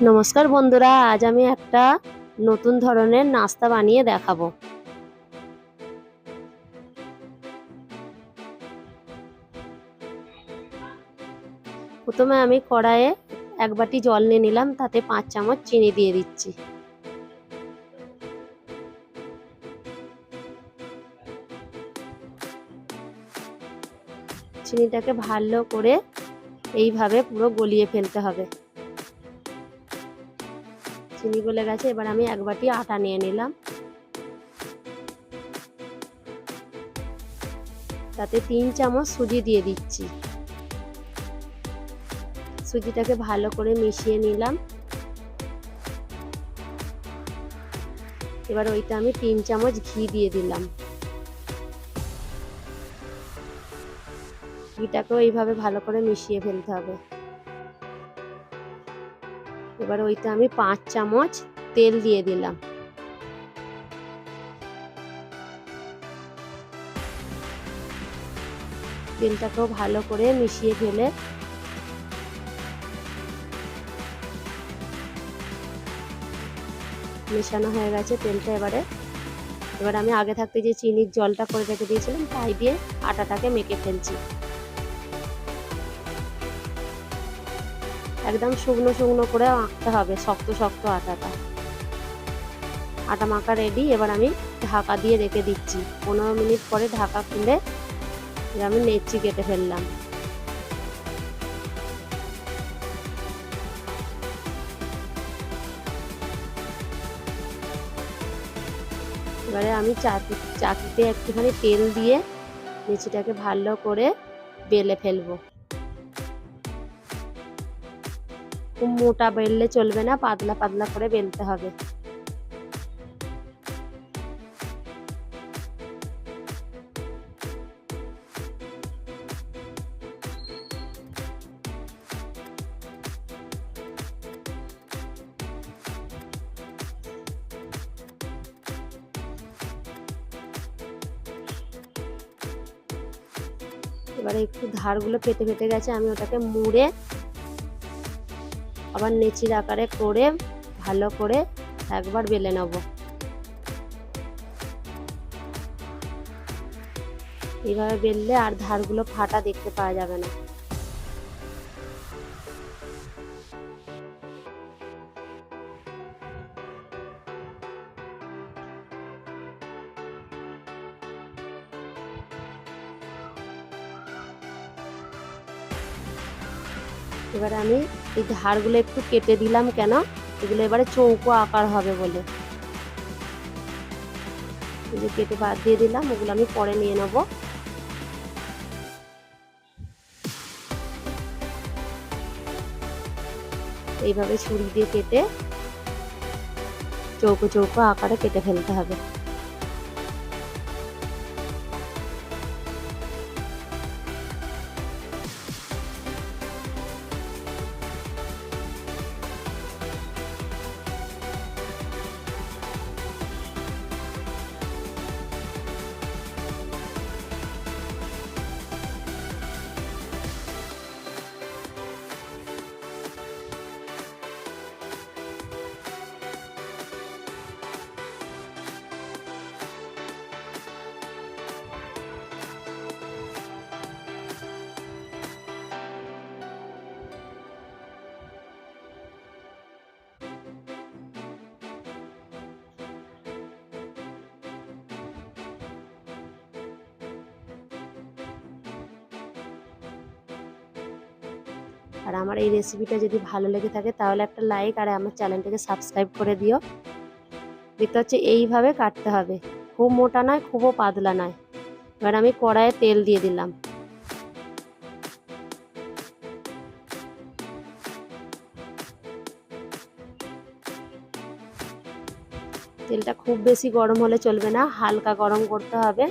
নমস্কার বন্ধুরা, আজ আমি একটা নতুন ধরনের নাস্তা বানিয়ে দেখাবো। প্রথমে আমি কড়াইয়ে এক বাটি জল নিয়ে নিলাম, তাতে 5 চামচ চিনি দিয়ে দিচ্ছি। চিনিটাকে ভালো করে এইভাবে পুরো গলিয়ে ফেলতে হবে। চিনি গলে গেছে, এবার আমি এক বাটি আটা নিয়ে নিলাম, তাতে 3 চামচ সুজি দিয়ে দিচ্ছি। সুজিটাকে ভালো করে মিশিয়ে নিলাম। এবার ওইটা আমি 3 চামচ ঘি দিয়ে দিলাম। ঘিটাকেও এইভাবে ভালো করে মিশিয়ে ফেলতে হবে। এবার ওইটা আমি 5 চামচ তেল দিয়ে দিলাম। তেলটাকেও ভালো করে মিশিয়ে ফেলে মেশানো হয়ে গেছে তেলটা। এবার আমি আগে থাকতে যে চিনির জলটা করে রেখে দিয়েছিলাম তাই দিয়ে আটাটাকে মেখে ফেলছি। একদম শুকনো শুকনো করে মাখতে হবে, শক্ত শক্ত আটাটা। আটা মাখা রেডি। এবার আমি ঢাকা দিয়ে রেখে দিচ্ছি। 15 মিনিট পরে ঢাকা খুলে আমি নেচি কেটে ফেললাম। এবারে আমি চাকিতে একটুখানি তেল দিয়ে নেচিটাকে ভালো করে বেলে ফেলবো। খুব মোটা বেললে চলবে না, পাতলা পাতলা করে বেলতে হবে। এবারে একটু ধারগুলো ফেটে ফেটে গেছে, আমি ওটাকে মুড়ে আবার নেচির আকারে করে ভালো করে একবার বেলে নেব। এইভাবে বেললে আর ধারগুলো ফাটা দেখতে পাওয়া যাবে না। এবারে আমি এই ধারগুলো একটু কেটে দিলাম, কেন এগুলো এবারে চৌকো আকার হবে বলে। এই যে কেটে বাদ দিয়ে দিলাম, ওগুলো আমি পরে নিয়ে নেব। এইভাবে ছুরি দিয়ে কেটে চৌকো চৌকো আকারে কেটে ফেলতে হবে। আর আমার এই রেসিপিটা যদি ভালো লেগে থাকে তাহলে একটা লাইক আর আমার চ্যানেলটাকে সাবস্ক্রাইব করে দিও। দেখতে হচ্ছে এইভাবে কাটতে হবে, খুব মোটা নয় খুবও পাতলা নয়। এবার আমি কড়াইয়ে তেল দিয়ে দিলাম। তেলটা খুব বেশি গরম হলে চলবে না, হালকা গরম করতে হবে।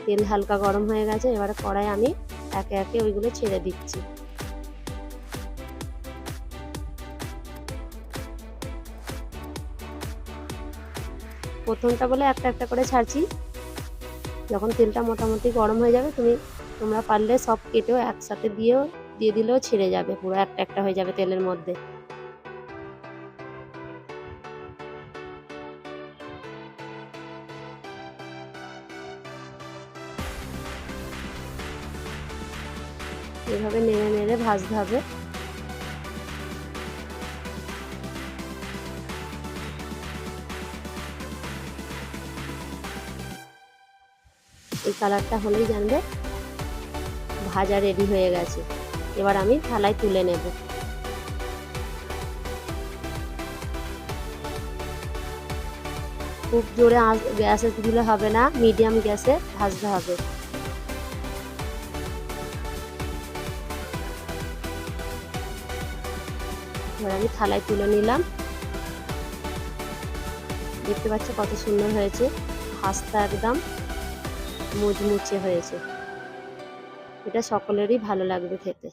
তেল হালকা গরম হয়ে গেছে, এবারে কড়াইয়ে আমি একে একে ওইগুলো ছেড়ে দিচ্ছি। প্রথমটা বলে একটা একটা করে ছাড়ছি। যখন তেলটা মোটামুটি গরম হয়ে যাবে তোমরা পারলে সব কেটেও একসাথে দিয়ে দিলেও ছেড়ে যাবে, পুরো একটা একটা হয়ে যাবে তেলের মধ্যে। এভাবে নেড়ে নেড়ে ভাজতে হবে। এই কালারটা হলেই জানবে ভাজা রেডি হয়ে গেছে। এবার আমি থালায় তুলে নেব। খুব জোরে গ্যাসে দিলে হবে না, মিডিয়াম গ্যাসে ভাজতে হবে। এবার আমি থালায় তুলে নিলাম। দেখতে পাচ্ছ কত সুন্দর হয়েছে, খাস্তা একদম মুচমুচে হয়েছে। এটা সকলেরই ভালো লাগবে খেতে।